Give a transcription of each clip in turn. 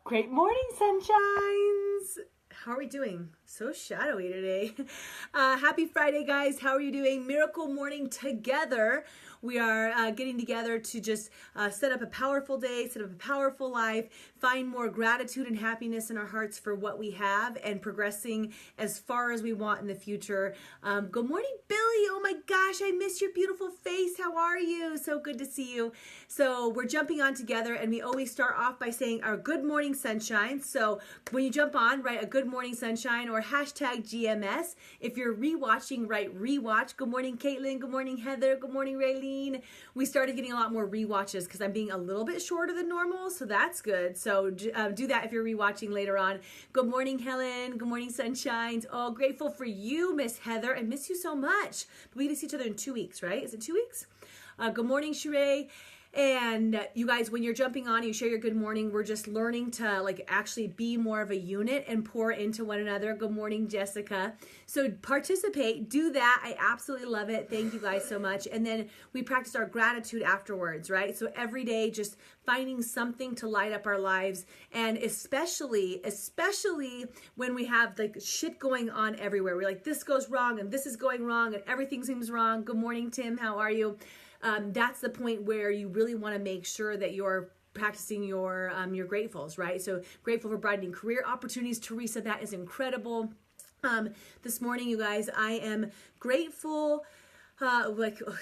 Great morning, sunshines. How are we doing? So shadowy today. Happy Friday, guys. How are you doing? Miracle morning together. We are getting together to just set up a powerful day, set up a powerful life, find more gratitude and happiness in our hearts for what we have, and progressing as far as we want in the future. Good morning, Billy. Oh my gosh, I miss your beautiful face. How are you? So good to see you. So we're jumping on together, and we always start off by saying our good morning, sunshine. So when you jump on, write a good morning, sunshine, or hashtag GMS. If you're rewatching, write rewatch. Good morning, Caitlin. Good morning, Heather. Good morning, Raylene. We started getting a lot more rewatches because I'm being a little bit shorter than normal, so that's good. So do that if you're rewatching later on. Good morning, Helen. Good morning, sunshines. Oh, grateful for you, Miss Heather. I miss you so much. But we get to see each other in 2 weeks, right? Is it 2 weeks? Good morning, Sheree. And you guys, when you're jumping on, you share your good morning. We're just learning to actually be more of a unit and pour into one another. Good morning, Jessica. So participate, do that. I absolutely love it. Thank you guys so much. And then we practice our gratitude afterwards, right? So every day, just finding something to light up our lives. And especially when we have shit going on everywhere. We're like, this goes wrong and this is going wrong and everything seems wrong. Good morning, Tim. How are you? That's the point where you really want to make sure that you're practicing your gratefuls, right? So grateful for broadening career opportunities. Teresa, that is incredible. This morning, you guys, I am grateful.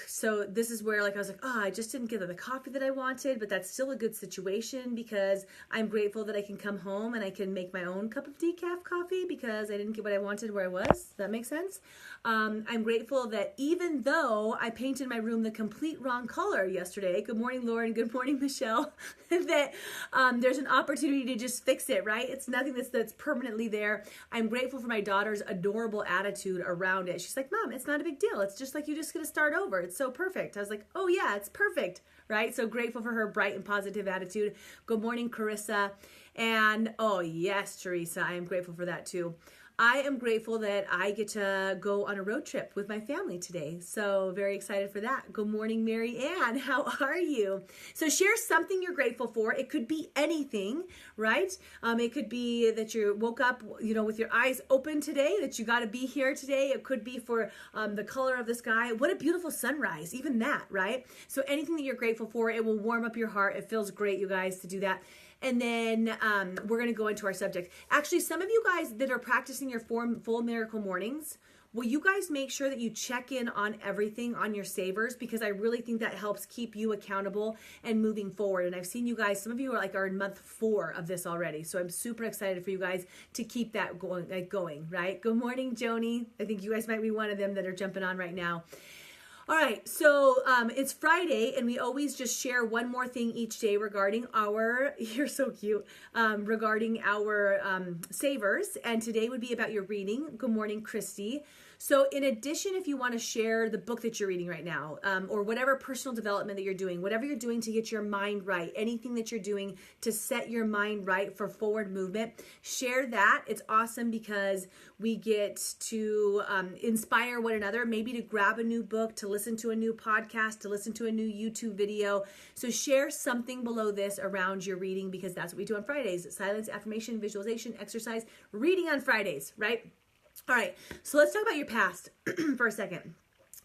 So this is where I was like, oh, I just didn't get the coffee that I wanted, but that's still a good situation because I'm grateful that I can come home and I can make my own cup of decaf coffee because I didn't get what I wanted where I was. Does that make sense? I'm grateful that even though I painted my room the complete wrong color yesterday, good morning, Lauren, good morning, Michelle, that there's an opportunity to just fix it, right? It's nothing that's permanently there. I'm grateful for my daughter's adorable attitude around it. She's like, Mom, it's not a big deal. It's just like you just going to start over. It's so perfect. I was like, oh yeah, it's perfect, right? So grateful for her bright and positive attitude. Good morning, Carissa. And oh yes, Teresa, I am grateful for that too. I am grateful that I get to go on a road trip with my family today. So very excited for that. Good morning, Mary Ann. How are you? So share something you're grateful for. It could be anything, right? It could be that you woke up, with your eyes open today, that you got to be here today. It could be for the color of the sky. What a beautiful sunrise, even that, right? So anything that you're grateful for, it will warm up your heart. It feels great, you guys, to do that. And then we're going to go into our subject. Actually, some of you guys that are practicing your full miracle mornings, will you guys make sure that you check in on everything on your savers? Because I really think that helps keep you accountable and moving forward. And I've seen you guys, some of you are in month 4 of this already. So I'm super excited for you guys to keep that going, right? Good morning, Joni. I think you guys might be one of them that are jumping on right now. All right, so it's Friday, and we always just share one more thing each day regarding you're so cute, regarding our savers. And today would be about your reading. Good morning, Christy. So in addition, if you want to share the book that you're reading right now, or whatever personal development that you're doing, whatever you're doing to get your mind right, anything that you're doing to set your mind right for forward movement, share that. It's awesome because we get to inspire one another, maybe to grab a new book, to listen to a new podcast, to listen to a new YouTube video. So share something below this around your reading because that's what we do on Fridays. Silence, affirmation, visualization, exercise, reading on Fridays, right? All right, so let's talk about your past for a second.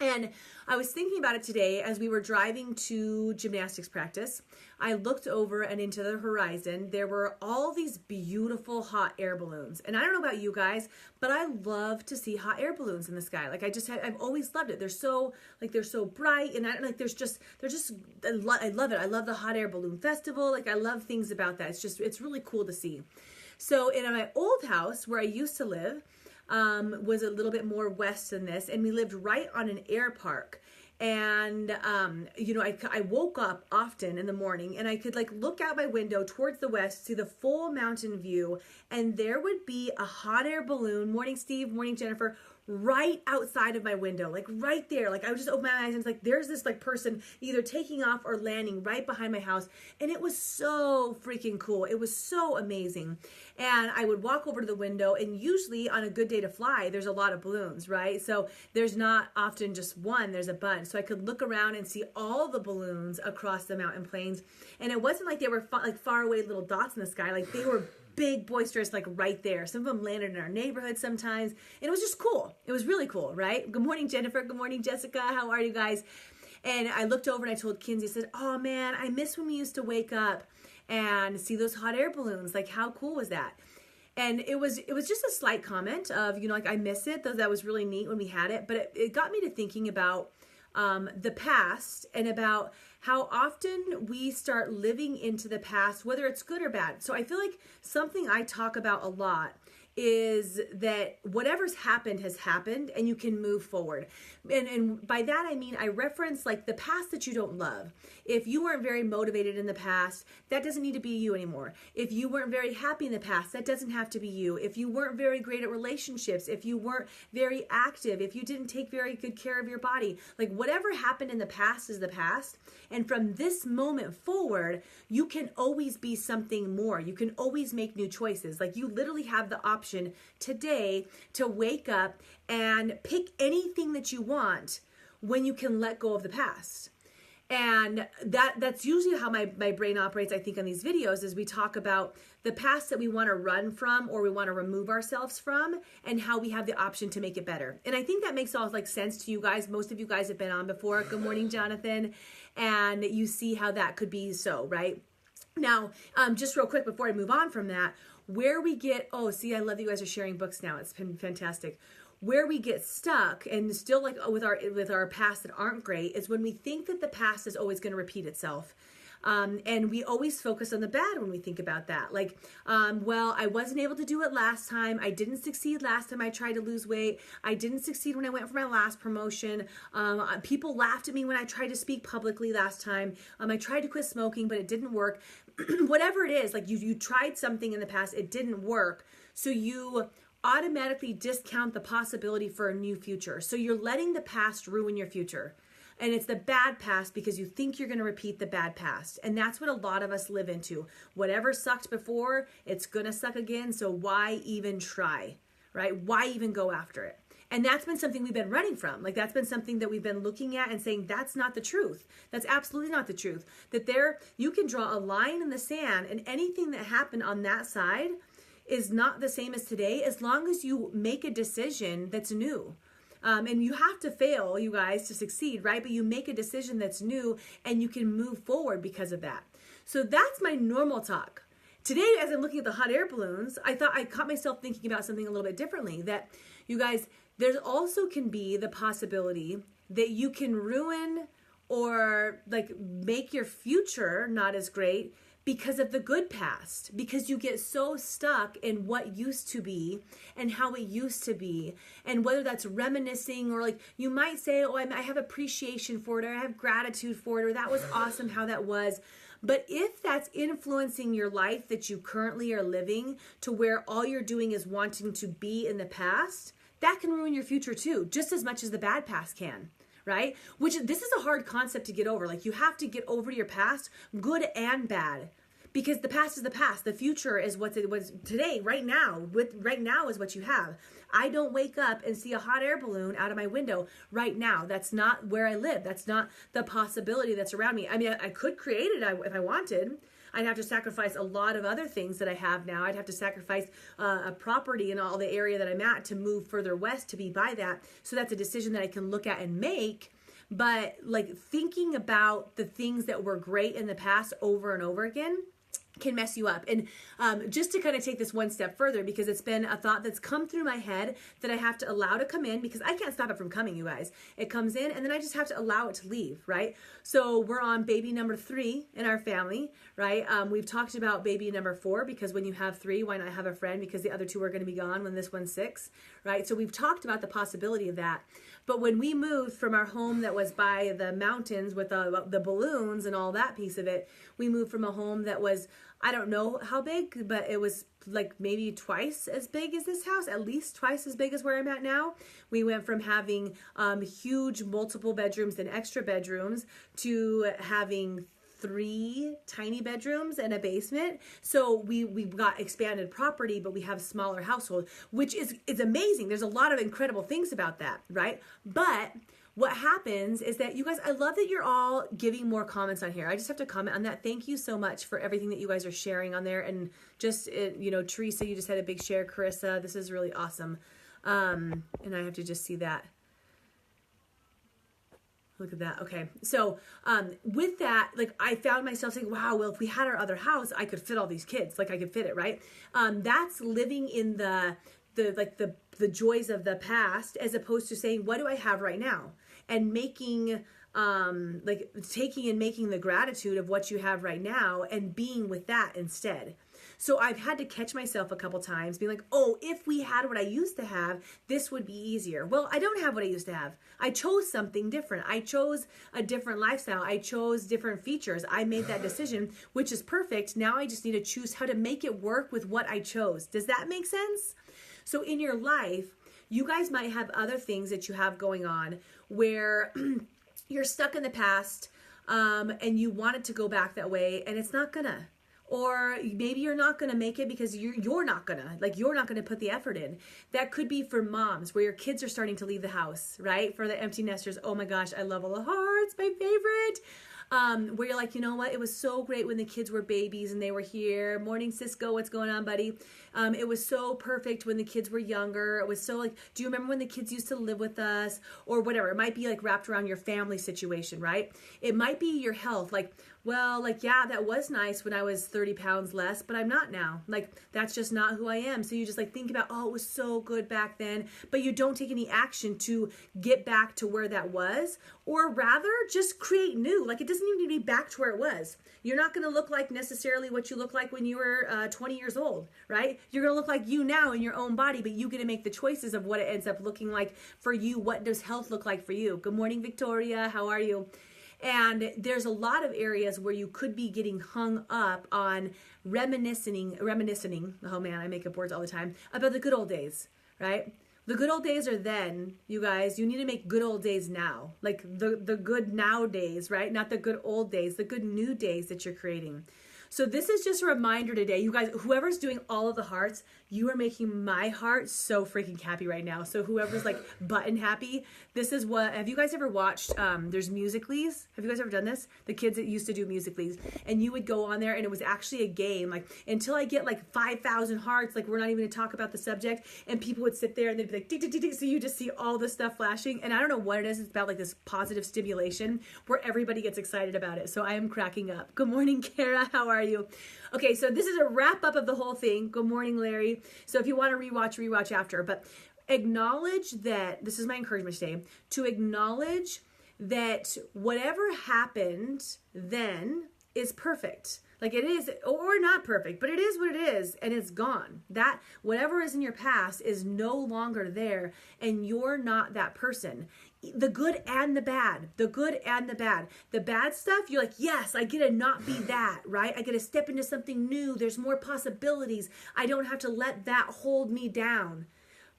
And I was thinking about it today as we were driving to gymnastics practice. I looked over and into the horizon. There were all these beautiful hot air balloons. And I don't know about you guys, but I love to see hot air balloons in the sky. I've always loved it. They're so bright, and I love it. I love the hot air balloon festival. I love things about that. It's really cool to see. So in my old house where I used to live, was a little bit more west than this, and we lived right on an air park. And I woke up often in the morning, and I could look out my window towards the west, see the full mountain view, and there would be a hot air balloon, morning Steve, morning Jennifer, right outside of my window, like right there. Like I would just open my eyes and it's like, there's this like person either taking off or landing right behind my house. And it was so freaking cool. It was so amazing. And I would walk over to the window, and usually on a good day to fly, there's a lot of balloons, right? So there's not often just one, there's a bunch. So I could look around and see all the balloons across the mountain plains. And it wasn't like they were like far away little dots in the sky. Like they were big, boisterous, like right there. Some of them landed in our neighborhood sometimes. And it was just cool. It was really cool, right? Good morning, Jennifer. Good morning, Jessica. How are you guys? And I looked over and I told Kinsey, I said, oh man, I miss when we used to wake up and see those hot air balloons. Like how cool was that? And it was just a slight comment of, you know, like I miss it, though that was really neat when we had it. But it got me to thinking about the past and about how often we start living into the past, whether it's good or bad. So I feel like something I talk about a lot is that whatever's happened has happened and you can move forward. And by that, I mean, I reference like the past that you don't love. If you weren't very motivated in the past, that doesn't need to be you anymore. If you weren't very happy in the past, that doesn't have to be you. If you weren't very great at relationships, if you weren't very active, if you didn't take very good care of your body, like whatever happened in the past is the past. And from this moment forward, you can always be something more. You can always make new choices. Like you literally have the option today to wake up and pick anything that you want when you can let go of the past. And that's usually how my brain operates, I think, on these videos, is we talk about the past that we want to run from or we want to remove ourselves from and how we have the option to make it better. And I think that makes all like sense to you guys. Most of you guys have been on before. Good morning, Jonathan. And you see how that could be so, right? Now, just real quick before I move on from that, where we get, oh, see, I love that you guys are sharing books now. It's been fantastic. Where we get stuck and still like with our past that aren't great is when we think that the past is always going to repeat itself. And we always focus on the bad when we think about that. Like, well, I wasn't able to do it last time. I didn't succeed last time I tried to lose weight. I didn't succeed when I went for my last promotion. People laughed at me when I tried to speak publicly last time. I tried to quit smoking, but it didn't work. Whatever it is, like you tried something in the past, it didn't work. So you automatically discount the possibility for a new future. So you're letting the past ruin your future. And it's the bad past because you think you're going to repeat the bad past. And that's what a lot of us live into. Whatever sucked before, it's going to suck again. So why even try, right? Why even go after it? And that's been something we've been running from. Like that's been something that we've been looking at and saying, that's not the truth. That's absolutely not the truth. That you can draw a line in the sand and anything that happened on that side is not the same as today, as long as you make a decision that's new. And you have to fail, you guys, to succeed, right? But you make a decision that's new and you can move forward because of that. So that's my normal talk. Today, as I'm looking at the hot air balloons, I caught myself thinking about something a little bit differently. That, you guys, there also can be the possibility that you can ruin or like make your future not as great because of the good past, because you get so stuck in what used to be and how it used to be, and whether that's reminiscing or like you might say, oh, I have appreciation for it, or I have gratitude for it, or that was awesome how that was. But if that's influencing your life that you currently are living to where all you're doing is wanting to be in the past, that can ruin your future too, just as much as the bad past can. Right? Which this is a hard concept to get over. Like you have to get over your past, good and bad, because the past is the past. The future is what it was today, right now. Right now is what you have. I don't wake up and see a hot air balloon out of my window right now. That's not where I live. That's not the possibility that's around me. I mean, I could create it if I wanted. I'd have to sacrifice a lot of other things that I have now. I'd have to sacrifice a property in all the area that I'm at to move further west to be by that. So that's a decision that I can look at and make. But like thinking about the things that were great in the past over and over again can mess you up. And just to kind of take this one step further, because it's been a thought that's come through my head that I have to allow to come in, because I can't stop it from coming, you guys. It comes in and then I just have to allow it to leave, right? So we're on baby number 3 in our family, right? We've talked about baby number 4, because when you have 3, why not have a friend? Because the other 2 are going to be gone when this one's 6, right? So we've talked about the possibility of that. But when we moved from our home that was by the mountains with the balloons and all that piece of it, we moved from a home that was, I don't know how big, but it was like maybe twice as big as this house, at least twice as big as where I'm at now. We went from having huge multiple bedrooms and extra bedrooms to having 3 tiny bedrooms and a basement. So we got expanded property, but we have smaller household, which is amazing. There's a lot of incredible things about that, right? But what happens is that you guys, I love that you're all giving more comments on here. I just have to comment on that. Thank you so much for everything that you guys are sharing on there. And just, you know, Teresa, you just had a big share. Carissa, this is really awesome. And I have to just see that. Look at that. Okay. So, with that, like I found myself saying, wow, well, if we had our other house, I could fit all these kids. Like I could fit it, right? That's living in the joys of the past, as opposed to saying, what do I have right now? And making, like taking and making the gratitude of what you have right now and being with that instead. So I've had to catch myself a couple times being like, oh, if we had what I used to have, this would be easier. Well, I don't have what I used to have. I chose something different. I chose a different lifestyle. I chose different features. I made that decision, which is perfect. Now I just need to choose how to make it work with what I chose. Does that make sense? So in your life, you guys might have other things that you have going on where you're stuck in the past, and you want it to go back that way, and it's not gonna. Or maybe you're not going to make it because you're not going to put the effort in. That could be for moms where your kids are starting to leave the house, right? For the empty nesters. Oh my gosh, I love all the hearts, my favorite. Where you're like, you know what? It was so great when the kids were babies and they were here. Morning, Cisco. What's going on, buddy? It was so perfect when the kids were younger. It was so like, do you remember when the kids used to live with us or whatever? It might be like wrapped around your family situation, right? It might be your health. Like, well, like, yeah, that was nice when I was 30 pounds less, but I'm not now. Like, that's just not who I am. So you just like think about, oh, it was so good back then, but you don't take any action to get back to where that was, or rather just create new. Like, it doesn't even need to be back to where it was. You're not going to look like necessarily what you look like when you were 20 years old, right? You're going to look like you now in your own body, but you get to make the choices of what it ends up looking like for you. What does health look like for you? Good morning, Victoria. How are you? And there's a lot of areas where you could be getting hung up on reminiscing, oh man, I make up words all the time, about the good old days, right? The good old days are then, you guys. You need to make good old days now. Like the good now days, right? Not the good old days, the good new days that you're creating. So this is just a reminder today, you guys, whoever's doing all of the hearts, you are making my heart so freaking happy right now. So whoever's like button happy, this is what, have you guys ever watched, there's Musical.lys? Have you guys ever done this? The kids that used to do Musical.lys, and you would go on there and it was actually a game, like until I get like 5,000 hearts, like we're not even gonna talk about the subject, and people would sit there and they'd be like, tick, tick, tick, tick. So you just see all this stuff flashing, and I don't know what it is, it's about like this positive stimulation where everybody gets excited about it. So I am cracking up. Good morning, Kara, how are you? Okay, so this is a wrap up of the whole thing. Good morning, Larry. So if you want to rewatch after, but acknowledge that, this is my encouragement today, to acknowledge that whatever happened then is perfect. Like it is, or not perfect, but it is what it is, and it's gone. That whatever is in your past is no longer there, and you're not that person. The good and the bad, the good and the bad. The bad stuff, you're like, yes, I get to not be that, right? I get to step into something new. There's more possibilities. I don't have to let that hold me down.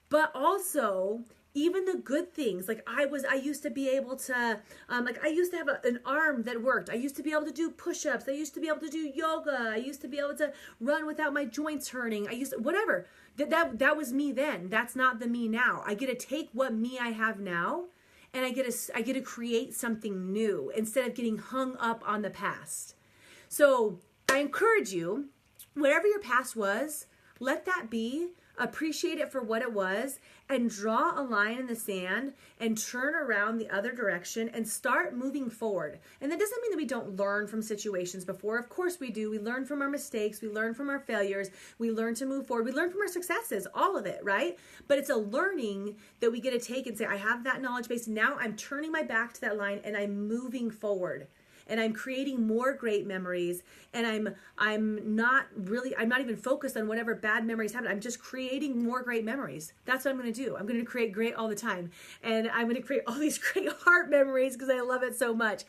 But also, even the good things, like I used to be able to, I used to have an arm that worked. I used to be able to do push-ups. I used to be able to do yoga. I used to be able to run without my joints hurting. Whatever. That was me then. That's not the me now. I get to take what me I have now, and I get to create something new instead of getting hung up on the past. So I encourage you, whatever your past was, let that be. Appreciate it for what it was, and draw a line in the sand and turn around the other direction and start moving forward. And that doesn't mean that we don't learn from situations before. Of course we do. We learn from our mistakes. We learn from our failures. We learn to move forward. We learn from our successes, all of it, right? But it's a learning that we get to take and say, I have that knowledge base. Now I'm turning my back to that line and I'm moving forward. And I'm creating more great memories, and I'm not even focused on whatever bad memories happen. I'm just creating more great memories. That's what I'm going to do. I'm going to create great all the time, and I'm going to create all these great heart memories because I love it so much.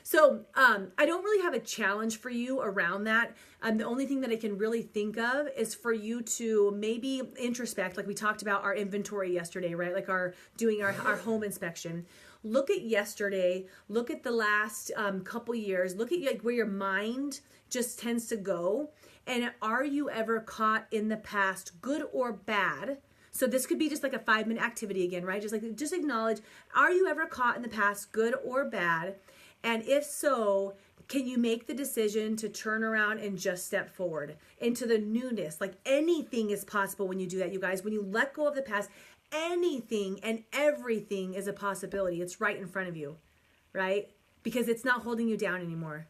So I don't really have a challenge for you around that. The only thing that I can really think of is for you to maybe introspect, like we talked about our inventory yesterday, right? Like doing our home inspection. Look at yesterday, look at the last couple years, look at like where your mind just tends to go. And are you ever caught in the past, good or bad? So this could be just like a 5-minute activity again, right? Just acknowledge, are you ever caught in the past, good or bad? And if so, can you make the decision to turn around and just step forward into the newness? Like anything is possible when you do that, you guys. When you let go of the past, anything and everything is a possibility. It's right in front of you, right? Because it's not holding you down anymore.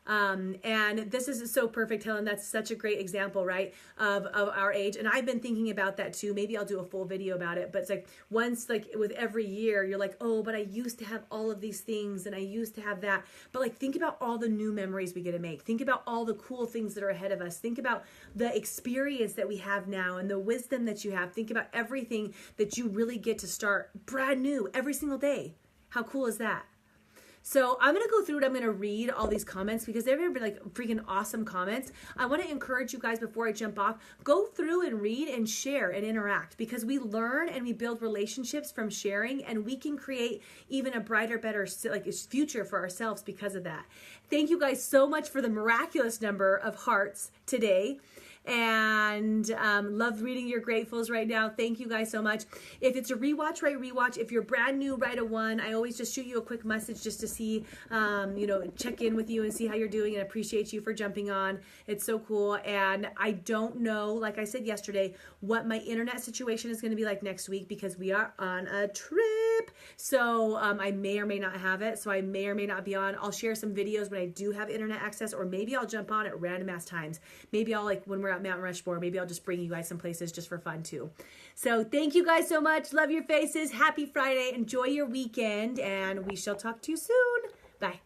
And this is so perfect, Helen. That's such a great example, right, of our age. And I've been thinking about that too. Maybe I'll do a full video about it. But it's like once, like with every year, you're like, oh, but I used to have all of these things and I used to have that. But like, think about all the new memories we get to make. Think about all the cool things that are ahead of us. Think about the experience that we have now and the wisdom that you have. Think about everything that you really get to start brand new every single day. How cool is that? So I'm going to go through it. I'm going to read all these comments because they've been like freaking awesome comments. I want to encourage you guys before I jump off, go through and read and share and interact because we learn and we build relationships from sharing and we can create even a brighter, better like future for ourselves because of that. Thank you guys so much for the miraculous number of hearts today. And love reading your gratefuls right now. Thank you guys so much. If it's a rewatch, right, rewatch. If you're brand new, write a 1. I always just shoot you a quick message just to see, check in with you and see how you're doing and appreciate you for jumping on. It's so cool. And I don't know, like I said yesterday, what my internet situation is going to be like next week because we are on a trip. So I may or may not have it. So I may or may not be on. I'll share some videos when I do have internet access, or maybe I'll jump on at random ass times. Maybe I'll when we're at Mount Rushmore, maybe I'll just bring you guys some places just for fun too. So thank you guys so much. Love your faces. Happy Friday. Enjoy your weekend and we shall talk to you soon. Bye.